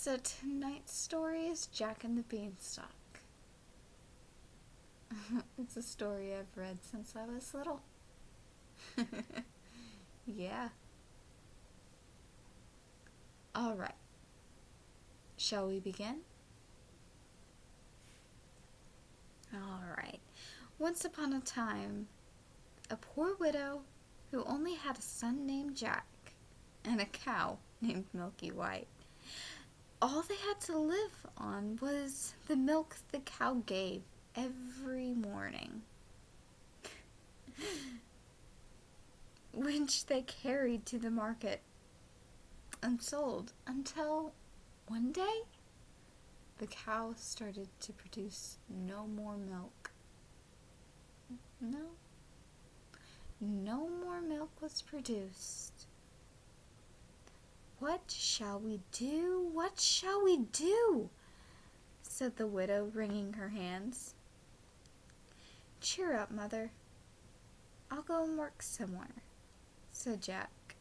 So tonight's story is Jack and the Beanstalk. It's a story I've read since I was little. Yeah. Alright. Shall we begin? Alright. Once upon a time, a poor widow who only had a son named Jack and a cow named Milky White. All they had to live on was the milk the cow gave every morning, which they carried to the market and sold until one day the cow started to produce no more milk. No more milk was produced. "What shall we do? What shall we do?" said the widow, wringing her hands. "Cheer up, Mother. I'll go and work somewhere," said Jack.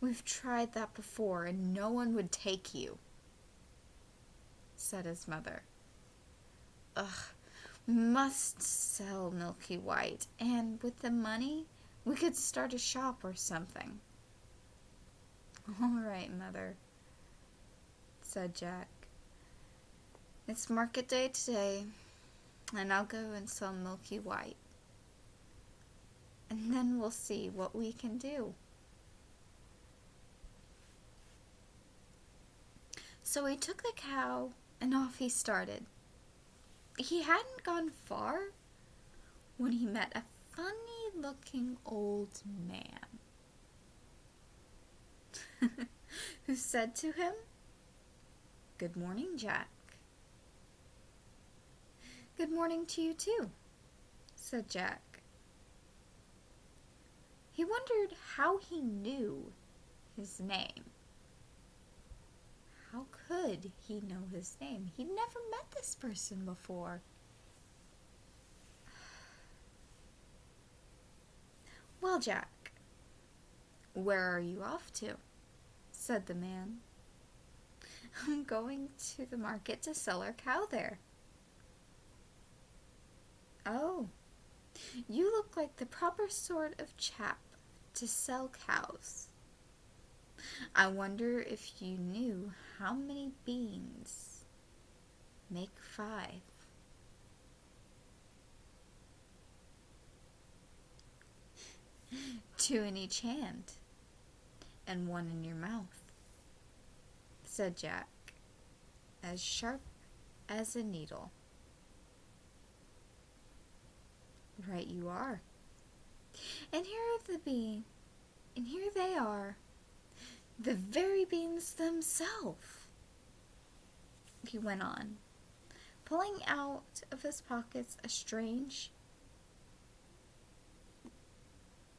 "We've tried that before, and no one would take you," said his mother. "Ugh, we must sell Milky White, and with the money, we could start a shop or something." "All right, Mother," said Jack. "It's market day today, and I'll go and sell Milky White. And then we'll see what we can do." So he took the cow, and off he started. He hadn't gone far when he met a funny-looking old man who said to him, "Good morning, Jack." "Good morning to you too," said Jack. He wondered how he knew his name. How could he know his name? He'd never met this person before. "Well, Jack, where are you off to?" said the man. "I'm going to the market to sell our cow there." "Oh, you look like the proper sort of chap to sell cows. I wonder if you knew how many beans make 5. "2 in each hand, and 1 in your mouth," said Jack, as sharp as a needle. "Right you are. And here they are, the very beans themselves," he went on, pulling out of his pockets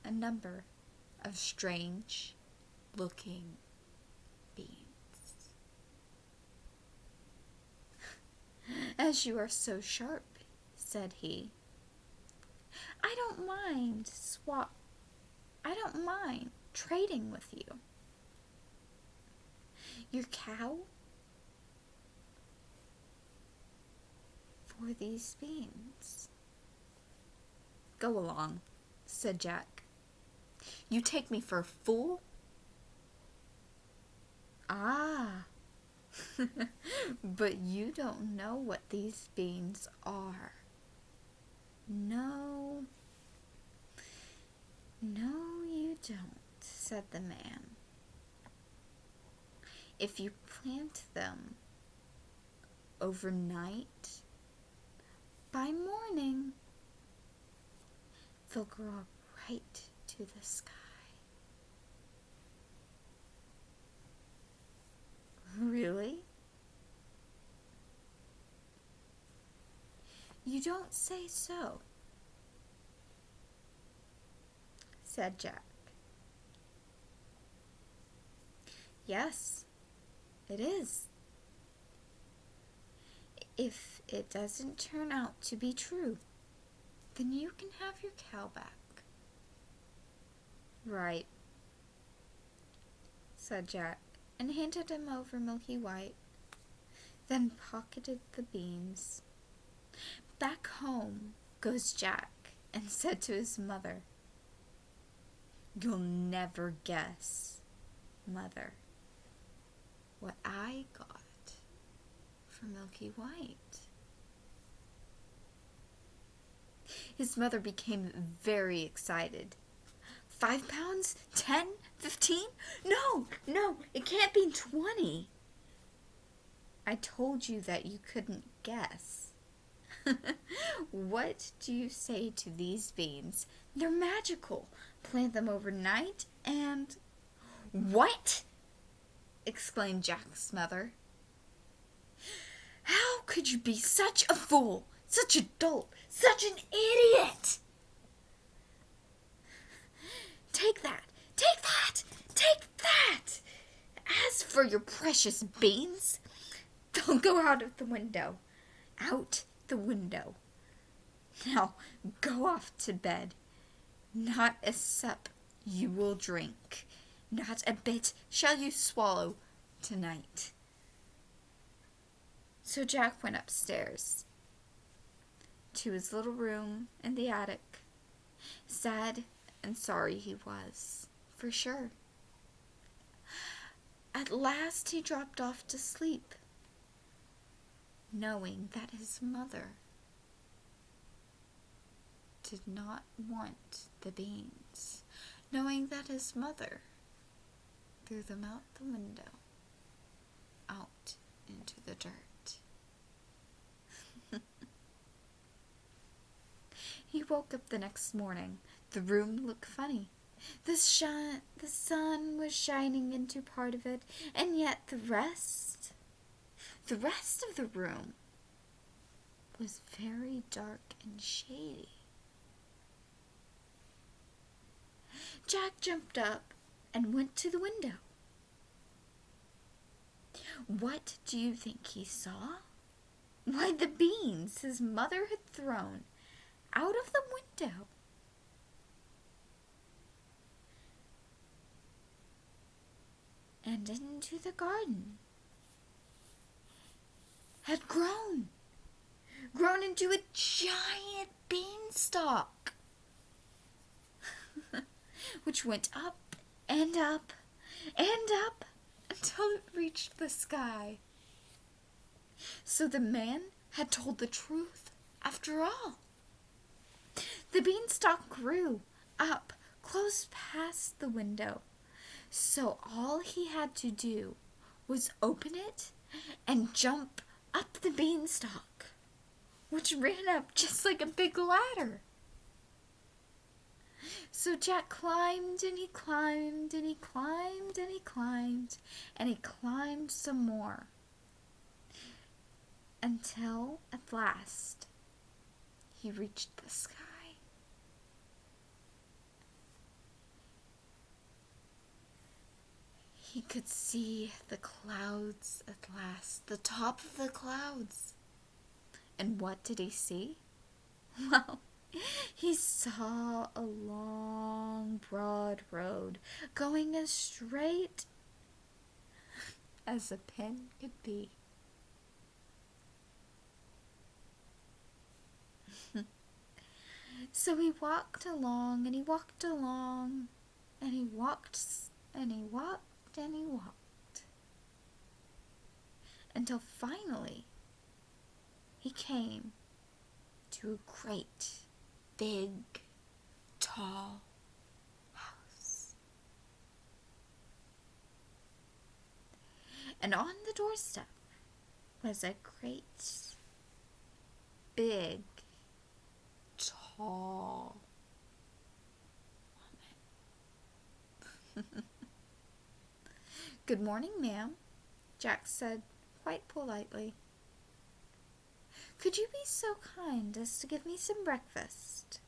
a number of strange-looking beans. "As you are so sharp," said he, I don't mind trading with you. Your cow for these beans." "Go along," said Jack. "You take me for a fool?" "Ah, but you don't know what these beans are." No, you don't," said the man. "If you plant them overnight, by morning, they'll grow up right to the sky." "Really?" "You don't say so," said Jack. "Yes, it is. If it doesn't turn out to be true, then you can have your cow back." "Right," said Jack. and handed him over Milky White, then pocketed the beans. Back home goes Jack and said to his mother, "You'll never guess, Mother, what I got for Milky White." His mother became very excited. 5 pounds? 10? 15? No, it can't be 20. I told you that you couldn't guess. What do you say to these beans? They're magical. Plant them overnight and... What? Exclaimed Jack's mother. How could you be such a fool, such a dolt, such an idiot? Take that, take that, take that. As for your precious beans, they'll go out of the window. Out the window. Now go off to bed. Not a sup you will drink. Not a bit shall you swallow tonight. So Jack went upstairs to his little room in the attic. Sad and sorry he was, for sure. At last he dropped off to sleep, knowing that his mother did not want the beans, knowing that his mother threw them out the window, out into the dirt. He woke up the next morning. The room looked funny. The sun was shining into part of it, and yet the rest of the room was very dark and shady. Jack jumped up and went to the window. What do you think he saw? Why, the beans his mother had thrown out of the window. And into the garden had grown into a giant beanstalk, which went up and up and up until it reached the sky. So the man had told the truth after all. The beanstalk grew up close past the window, so all he had to do was open it and jump up the beanstalk, which ran up just like a big ladder. So Jack climbed and he climbed and he climbed and he climbed and he climbed some more, until at last he reached the sky. He could see the clouds at last, the top of the clouds. And what did he see? Well, he saw a long, broad road going as straight as a pin could be. So he walked along, and he walked along, and he walked, and he walked, and he walked, until finally he came to a great, big, tall house. And on the doorstep was a great, big, tall woman. "Good morning, ma'am," Jack said quite politely. "Could you be so kind as to give me some breakfast?"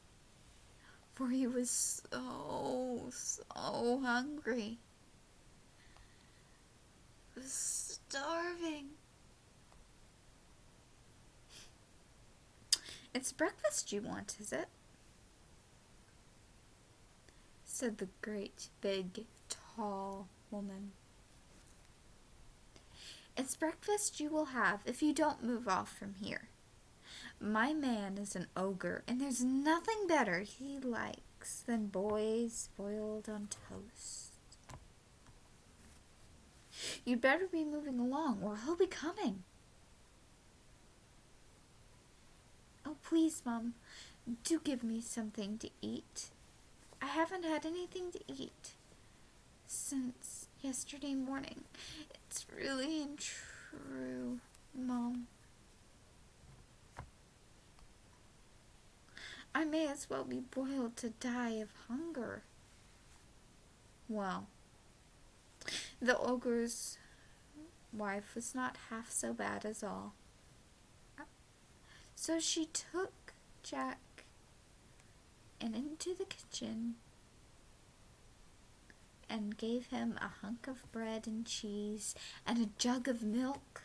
For he was so hungry. He was starving. "It's breakfast you want, is it?" said the great, big, tall woman. It's breakfast you will have if you don't move off from here. My man is an ogre, and there's nothing better he likes than boys boiled on toast. You'd better be moving along, or he'll be coming. Oh, please, Mom, do give me something to eat. I haven't had anything to eat since yesterday morning. It's really and true, Mom. I may as well be boiled to die of hunger. Well, the ogre's wife was not half so bad as all. So she took Jack and into the kitchen and gave him a hunk of bread and cheese and a jug of milk.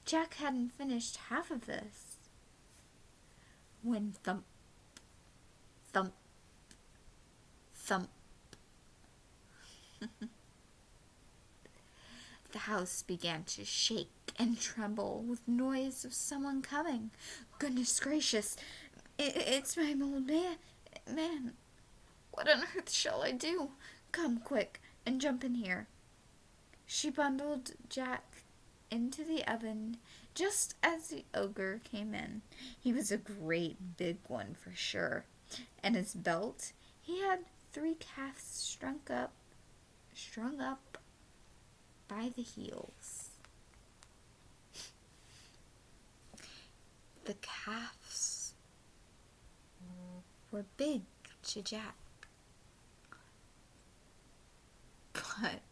Jack hadn't finished half of this when thump, thump, thump. The house began to shake and tremble with noise of someone coming. Goodness gracious, it's my old man. What on earth shall I do? Come quick and jump in here. She bundled Jack into the oven just as the ogre came in. He was a great big one for sure, and his belt, he had 3 calves strung up by the heels. The calves were big to Jack, but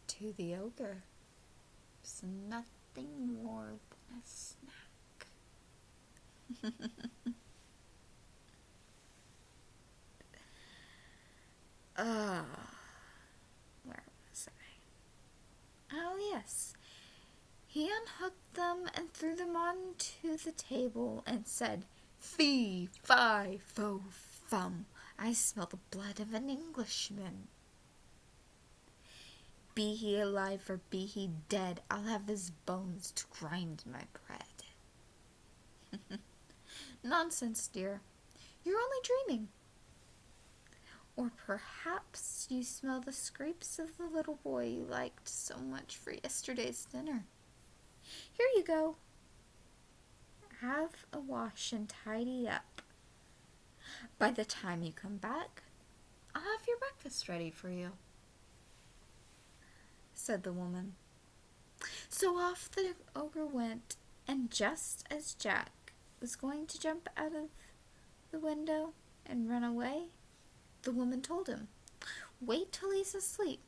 to the ogre, it was nothing more than a snack. Where was I? Oh, yes. He unhooked them and threw them onto the table and said, "Fee, fi, fo, fum. I smell the blood of an Englishman. Be he alive or be he dead, I'll have his bones to grind my bread." Nonsense, dear. You're only dreaming. Or perhaps you smell the scrapes of the little boy you liked so much for yesterday's dinner. Here you go. Have a wash and tidy up. By the time you come back, I'll have your breakfast ready for you, said the woman. So off the ogre went, and just as Jack was going to jump out of the window and run away, the woman told him, "Wait till he's asleep.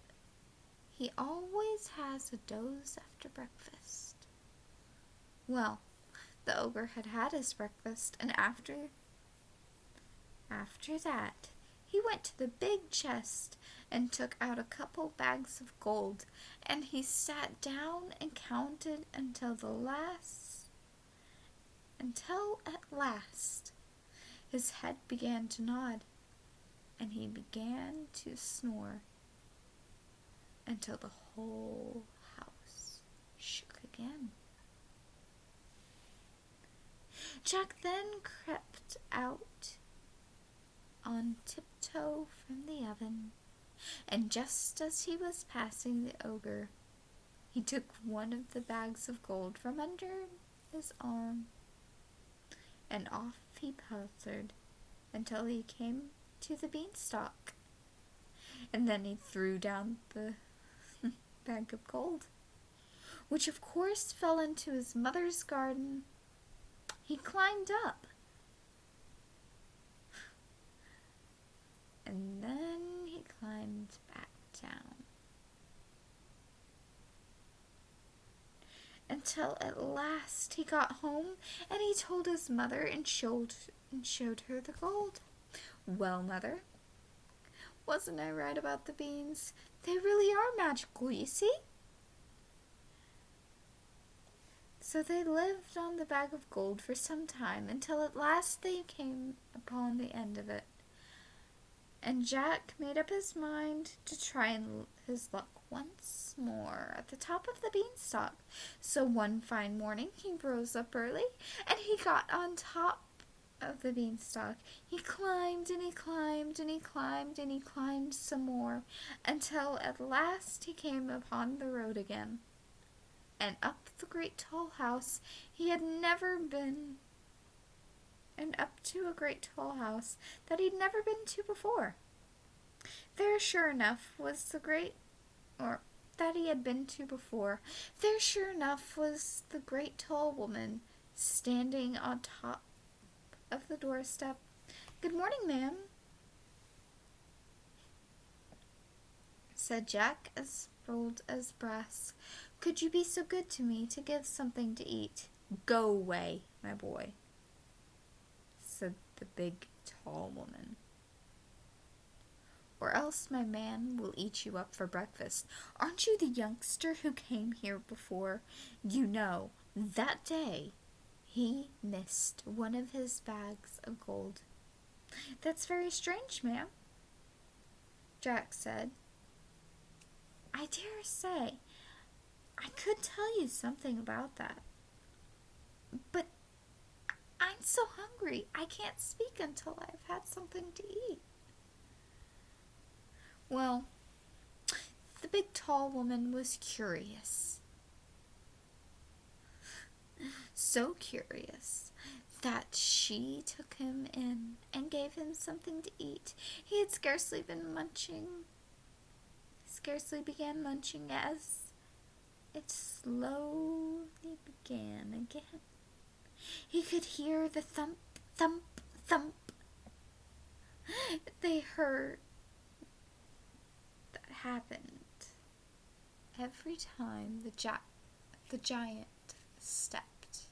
He always has a doze after breakfast." Well, the ogre had had his breakfast, and after that, he went to the big chest and took out a couple bags of gold, and he sat down and counted until at last his head began to nod, and he began to snore until the whole house shook again. Jack then crept out on tiptoe from the oven, and just as he was passing the ogre, he took one of the bags of gold from under his arm, and off he paltered until he came to the beanstalk, and then he threw down the bag of gold, which of course fell into his mother's garden. He climbed up, and then he climbed back down, until at last he got home, and he told his mother and showed her the gold. "Well, Mother, wasn't I right about the beans? They really are magical, you see?" So they lived on the bag of gold for some time, until at last they came upon the end of it. And Jack made up his mind to try his luck once more at the top of the beanstalk. So one fine morning he rose up early and he got on top of the beanstalk. He climbed and he climbed and he climbed and he climbed some more until at last he came upon the road again. And up the great tall house he had never been, and up to a great tall house that he'd never been to before. There sure enough was the great, or that he had been to before, there sure enough was the great tall woman standing on top of the doorstep. "Good morning, ma'am," said Jack, as bold as brass. "Could you be so good to me to give something to eat?" "Go away, my boy," said the big, tall woman, "or else my man will eat you up for breakfast. Aren't you the youngster who came here before? You know, that day he missed one of his bags of gold." "That's very strange, ma'am," Jack said. "I dare say I could tell you something about that, but I'm so hungry I can't speak until I've had something to eat." Well, the big tall woman was curious. So curious that she took him in and gave him something to eat. He had scarcely began munching as it slowly began again. He could hear the thump, thump, thump. They heard that happened every time the giant stepped.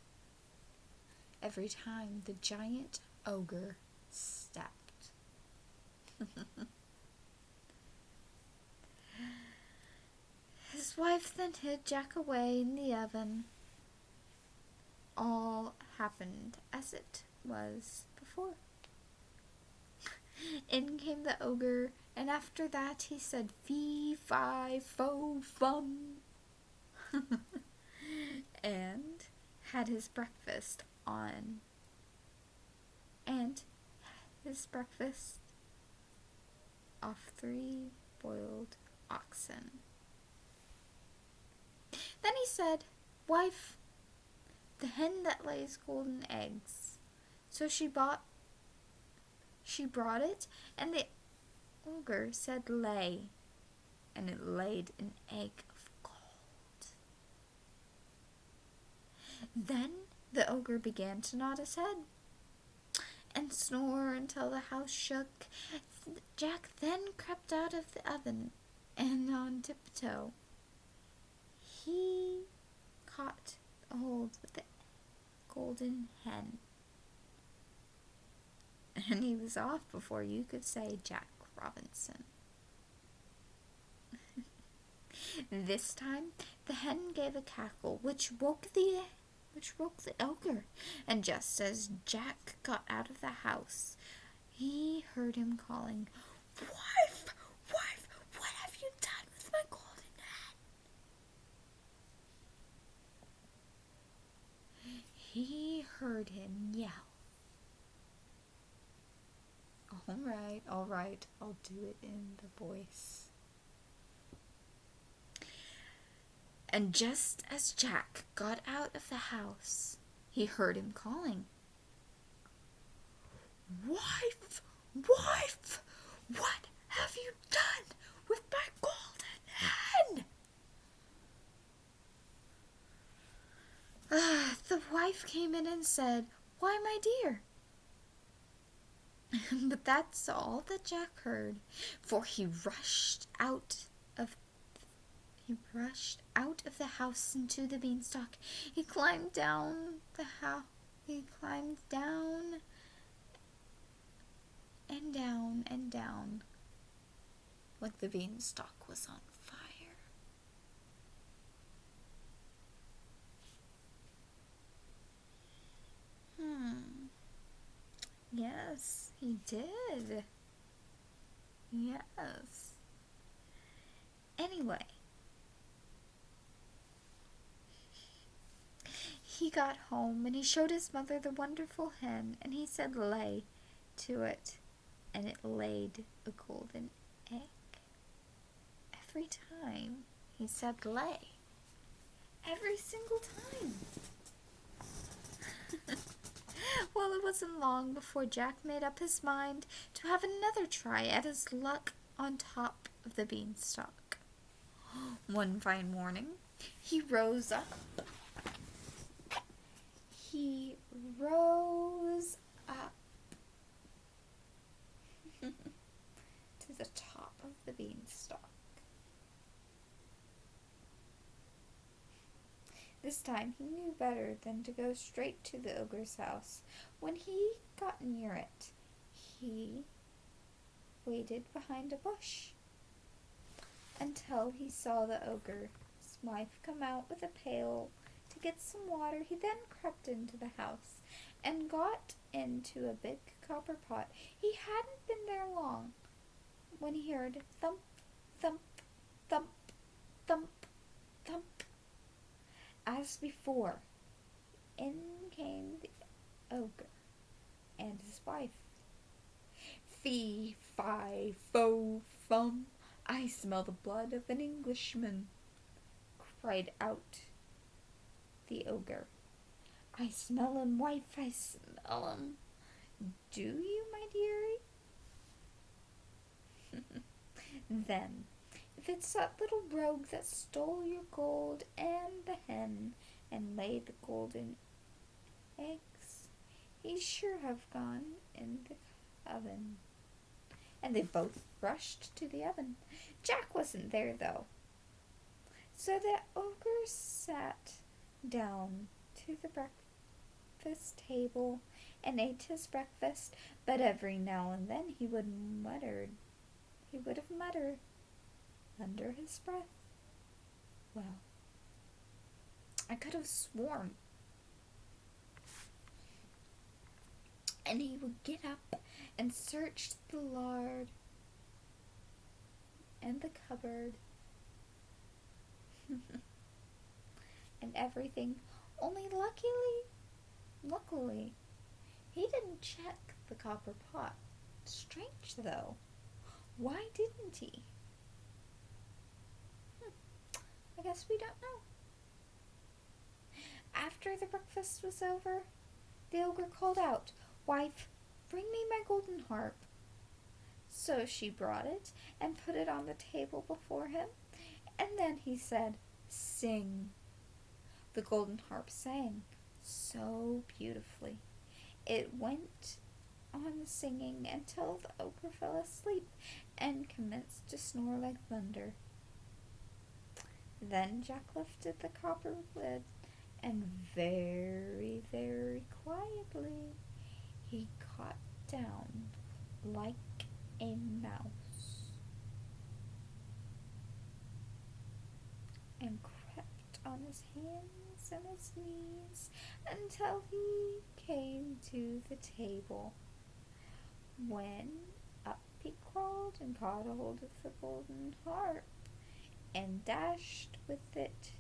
Every time the giant ogre stepped. His wife then hid Jack away in the oven. All happened as it was before. In came the ogre, and after that he said fee, fi, fo, fum, and had his breakfast off 3 boiled oxen. Then he said, "Wife, the hen that lays golden eggs." So she brought it, and the ogre said lay, and it laid an egg of gold. Then the ogre began to nod his head and snore until the house shook. Jack then crept out of the oven, and on tiptoe he caught hold of the golden hen. And he was off before you could say Jack Robinson. This time the hen gave a cackle which woke the ogre, and just as Jack got out of the house, he heard him calling, "Wife, wife, what have you done with my golden hen?" He heard him yell. All right, I'll do it in the voice. And just as Jack got out of the house, he heard him calling, "Wife, wife, what have you done with my golden hen?" The wife came in and said, "Why, my dear." But that's all that Jack heard, for he rushed out of the house into the beanstalk. He climbed down the house. He climbed down and down and down, like the beanstalk was on fire. Yes, he did. Yes. Anyway, he got home and he showed his mother the wonderful hen, and he said lay to it, and it laid a golden egg. Every time he said lay. Every single time. Well, it wasn't long before Jack made up his mind to have another try at his luck on top of the beanstalk. One fine morning, he rose up. He rose up to the top of the beanstalk. This time he knew better than to go straight to the ogre's house. When he got near it, he waited behind a bush until he saw the ogre's wife come out with a pail to get some water. He then crept into the house and got into a big copper pot. He hadn't been there long when he heard thump, thump, thump, thump, thump. As before, in came the ogre and his wife. Fee, fi, fo, fum, I smell the blood of an Englishman, cried out the ogre. I smell him, wife, I smell him. Do you, my dearie? Then, if it's that little rogue that stole your gold and the hen and laid the golden eggs, he sure have gone in the oven. And they both rushed to the oven. Jack wasn't there, though. So the ogre sat down to the breakfast table and ate his breakfast, but every now and then he would have muttered under his breath, well, I could have sworn. And he would get up and search the larder and the cupboard and everything. Only luckily, he didn't check the copper pot. Strange, though. Why didn't he? I guess we don't know. After the breakfast was over, the ogre called out, Wife, bring me my golden harp. So she brought it and put it on the table before him, and then he said, Sing. The golden harp sang so beautifully. It went on singing until the ogre fell asleep and commenced to snore like thunder. Then Jack lifted the copper lid, and very, very quietly he got down like a mouse and crept on his hands and his knees until he came to the table, when up he crawled and caught a hold of the golden harp and dashed with it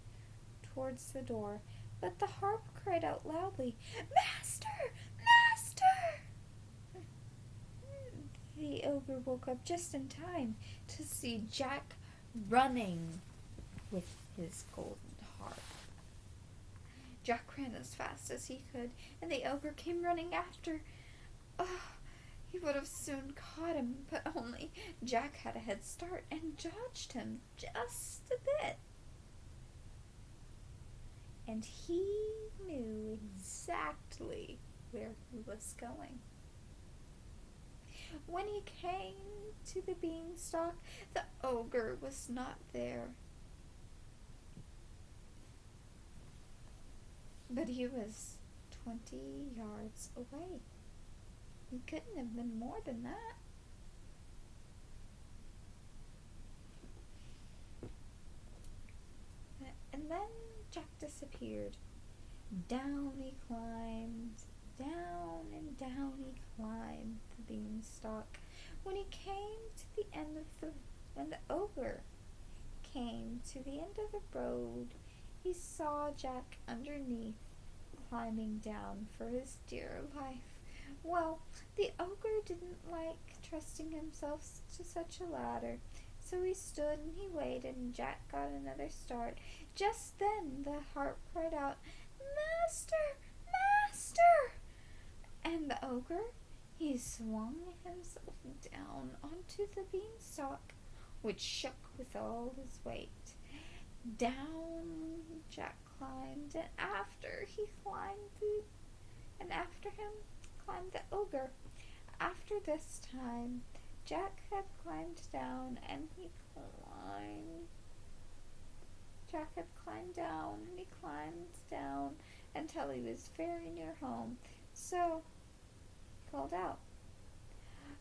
towards the door. But the harp cried out loudly, Master! Master! The ogre woke up just in time to see Jack running with his golden harp. Jack ran as fast as he could, and the ogre came running after. Oh, he would have soon caught him, but only Jack had a head start and dodged him just a bit. And he knew exactly where he was going. When he came to the beanstalk, the ogre was not there. But he was 20 yards away. He couldn't have been more than that. And then Jack disappeared. Down he climbed, down and down he climbed the beanstalk. When the ogre came to the end of the road, he saw Jack underneath, climbing down for his dear life. Well, the ogre didn't like trusting himself to such a ladder, so he stood and he waited, and Jack got another start. Just then the harp cried out, "Master! Master!" And the ogre, he swung himself down onto the beanstalk, which shook with all his weight. Down Jack climbed, and after him climbed the ogre. After this time, Jack had climbed down, and he climbed. Jack had climbed down, and he climbed down until he was very near home. So he called out,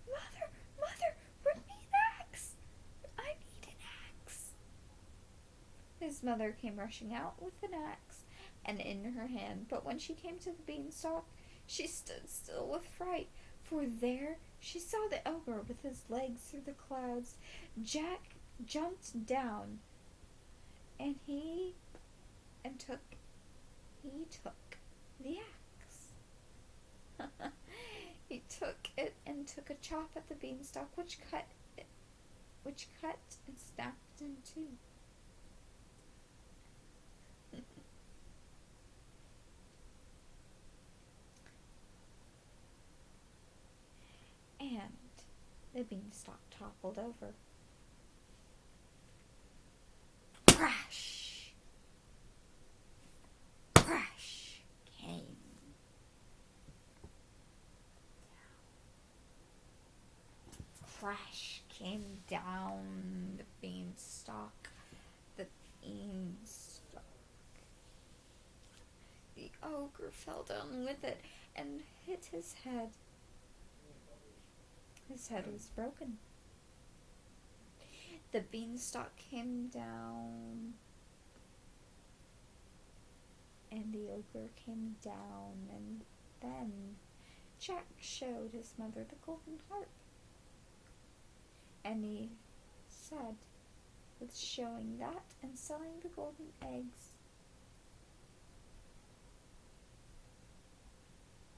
"Mother, Mother, bring me an axe! I need an axe!" His mother came rushing out with an axe and in her hand, but when she came to the beanstalk, she stood still with fright, for there she saw the ogre with his legs through the clouds. Jack jumped down, and he took the axe. He took it and took a chop at the beanstalk, which cut and snapped in two. And the beanstalk toppled over. Crash! Crash came Crash came down the beanstalk. The beanstalk. The ogre fell down with it and hit his head. His head was broken. The beanstalk came down, and the ogre came down, and then Jack showed his mother the golden harp. And he said, with showing that and selling the golden eggs,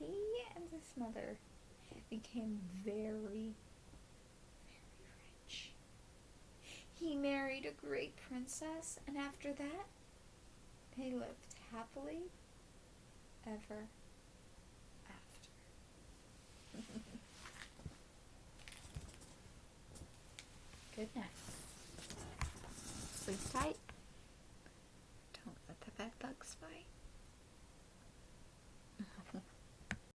he and his mother became very, very rich. He married a great princess, and after that, they lived happily ever after. Good night. Sleep tight. Don't let the bed bugs bite.